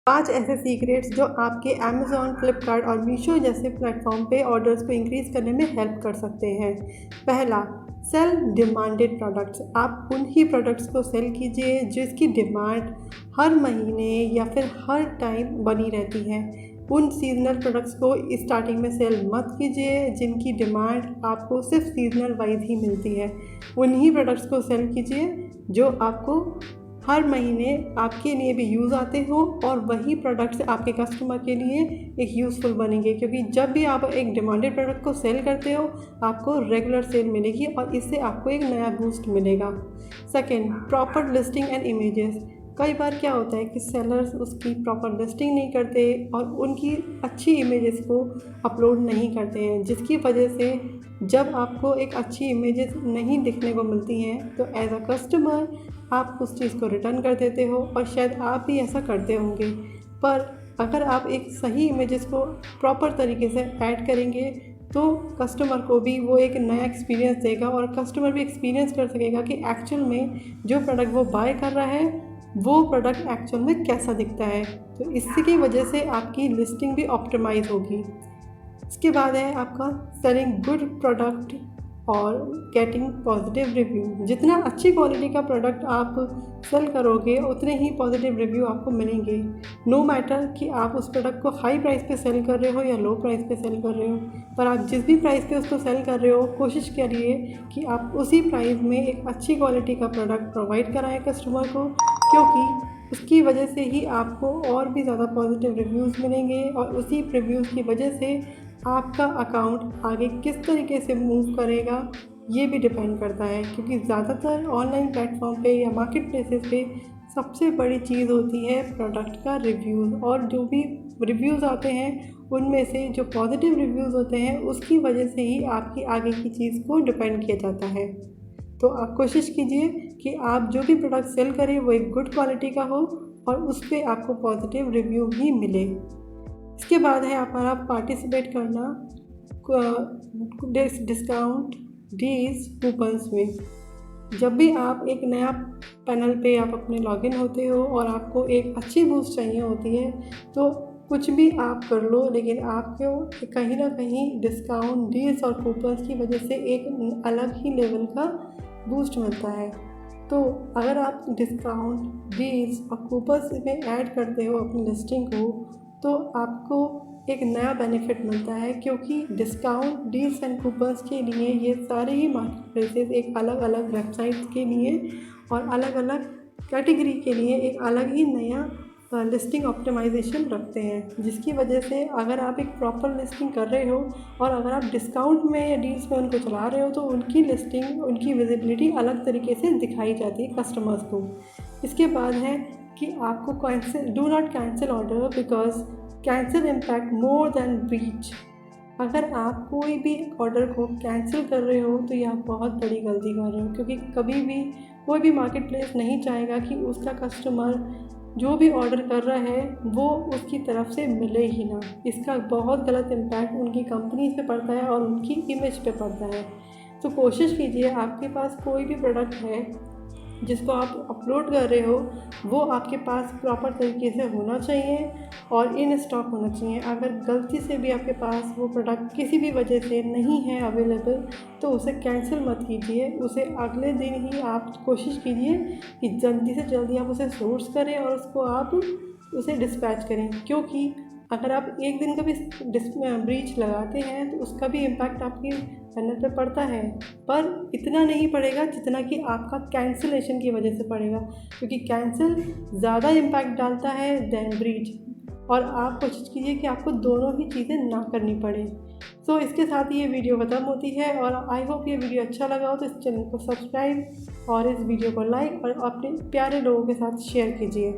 5 ऐसे सीक्रेट्स जो आपके अमेज़न, फ्लिपकार्ट और मीशो जैसे प्लेटफॉर्म पे ऑर्डर्स को इंक्रीज़ करने में हेल्प कर सकते हैं। पहला, सेल डिमांडेड प्रोडक्ट्स। आप उन ही प्रोडक्ट्स को सेल कीजिए जिसकी डिमांड हर महीने या फिर हर टाइम बनी रहती है। उन सीजनल प्रोडक्ट्स को स्टार्टिंग में सेल मत कीजिए जिनकी डिमांड आपको सिर्फ सीजनल वाइज ही मिलती है। उन्हीं प्रोडक्ट्स को सेल कीजिए जो आपको हर महीने आपके लिए भी यूज़ आते हो और वही प्रोडक्ट्स आपके कस्टमर के लिए एक यूज़फुल बनेंगे, क्योंकि जब भी आप एक डिमांडेड प्रोडक्ट को सेल करते हो आपको रेगुलर सेल मिलेगी और इससे आपको एक नया बूस्ट मिलेगा। Second, proper listing and images. कई बार क्या होता है कि सेलर्स उसकी प्रॉपर लिस्टिंग नहीं करते और उनकी अच्छी इमेजेस को अपलोड नहीं करते हैं, जिसकी वजह से जब आपको एक अच्छी इमेजेस नहीं दिखने को मिलती हैं तो एज अ कस्टमर आप उस चीज़ को रिटर्न कर देते हो और शायद आप भी ऐसा करते होंगे। पर अगर आप एक सही इमेजेस को प्रॉपर तरीके से ऐड करेंगे तो कस्टमर को भी वो एक नया एक्सपीरियंस देगा और कस्टमर भी एक्सपीरियंस कर सकेगा कि एक्चुअल में जो प्रोडक्ट वो बाय कर रहा है वो प्रोडक्ट एक्चुअल में कैसा दिखता है। तो इसकी वजह से आपकी लिस्टिंग भी ऑप्टिमाइज़ होगी। इसके बाद है आपका सेलिंग गुड प्रोडक्ट और गेटिंग पॉजिटिव रिव्यू। जितना अच्छी क्वालिटी का प्रोडक्ट आप सेल करोगे उतने ही पॉजिटिव रिव्यू आपको मिलेंगे। नो मैटर कि आप उस प्रोडक्ट को हाई प्राइस पे सेल कर रहे हो या लो प्राइस पे सेल कर रहे हो, पर आप जिस भी प्राइस पे उसको सेल कर रहे हो कोशिश करिए कि आप उसी प्राइस में एक अच्छी क्वालिटी का प्रोडक्ट प्रोवाइड कराएं कस्टमर को, क्योंकि उसकी वजह से ही आपको और भी ज़्यादा पॉजिटिव रिव्यूज़ मिलेंगे और उसी रिव्यूज़ की वजह से आपका अकाउंट आगे किस तरीके से मूव करेगा ये भी डिपेंड करता है। क्योंकि ज़्यादातर ऑनलाइन प्लेटफॉर्म पे या मार्केट प्लेसेस पे सबसे बड़ी चीज़ होती है प्रोडक्ट का रिव्यूज़, और जो भी रिव्यूज़ आते हैं उनमें से जो पॉजिटिव रिव्यूज़ होते हैं उसकी वजह से ही आपकी आगे की चीज़ को डिपेंड किया जाता है। तो आप कोशिश कीजिए कि आप जो भी प्रोडक्ट सेल करें वो एक गुड क्वालिटी का हो और उस पर आपको पॉजिटिव रिव्यू भी मिले। इसके बाद है हमारा पार्टिसिपेट करना डिस्काउंट डील्स कूपन्स में। जब भी आप एक नया पैनल पे आप अपने लॉगिन होते हो और आपको एक अच्छी बूस्ट चाहिए होती है तो कुछ भी आप कर लो, लेकिन आपको कहीं ना कहीं डिस्काउंट डील्स और कूपन्स की वजह से एक अलग ही लेवल का बूस्ट मिलता है। तो अगर आप डिस्काउंट डील्स और कूपन्स में ऐड करते हो अपनी लिस्टिंग को तो आपको एक नया बेनिफिट मिलता है, क्योंकि डिस्काउंट डील्स एंड कूपन्स के लिए ये सारे ही मार्केट प्लेसेस एक अलग अलग वेबसाइट्स के लिए और अलग अलग कैटेगरी के लिए एक अलग ही नया लिस्टिंग ऑप्टिमाइजेशन रखते हैं, जिसकी वजह से अगर आप एक प्रॉपर लिस्टिंग कर रहे हो और अगर आप डिस्काउंट में या डील्स में उनको चला रहे हो तो उनकी लिस्टिंग उनकी विजिबिलिटी अलग तरीके से दिखाई जाती है कस्टमर्स को। इसके बाद है कि आपको do not cancel order because cancel impact more than breach. अगर आप कोई भी ऑर्डर को कैंसिल कर रहे हो तो यह बहुत बड़ी गलती कर रहे हो, क्योंकि कभी भी कोई भी मार्केट प्लेस नहीं चाहेगा कि उसका कस्टमर जो भी ऑर्डर कर रहा है वो उसकी तरफ से मिले ही ना। इसका बहुत गलत इम्पैक्ट उनकी कंपनी पे पड़ता है और उनकी इमेज पे पड़ता है। तो कोशिश कीजिए आपके पास कोई भी प्रोडक्ट है जिसको आप अपलोड कर रहे हो वो आपके पास प्रॉपर तरीके से होना चाहिए और इन स्टॉक होना चाहिए। अगर गलती से भी आपके पास वो प्रोडक्ट किसी भी वजह से नहीं है अवेलेबल तो उसे कैंसिल मत कीजिए, उसे अगले दिन ही आप कोशिश कीजिए कि जल्दी से जल्दी आप उसे सोर्स करें और उसको आप उसे डिस्पैच करें, क्योंकि अगर आप एक दिन का भी ब्रीच लगाते हैं तो उसका भी इम्पैक्ट आपकी पैनल पे पड़ता है, पर इतना नहीं पड़ेगा जितना कि आपका कैंसिलेशन की वजह से पड़ेगा, क्योंकि कैंसिल ज़्यादा इम्पैक्ट डालता है दैन ब्रीच। और आप कोशिश कीजिए कि आपको दोनों ही चीज़ें ना करनी पड़े। सो इसके साथ ही ये वीडियो ख़त्म होती है और आई होप ये वीडियो अच्छा लगा हो तो इस चैनल को सब्सक्राइब और इस वीडियो को लाइक और अपने प्यारे लोगों के साथ शेयर कीजिए।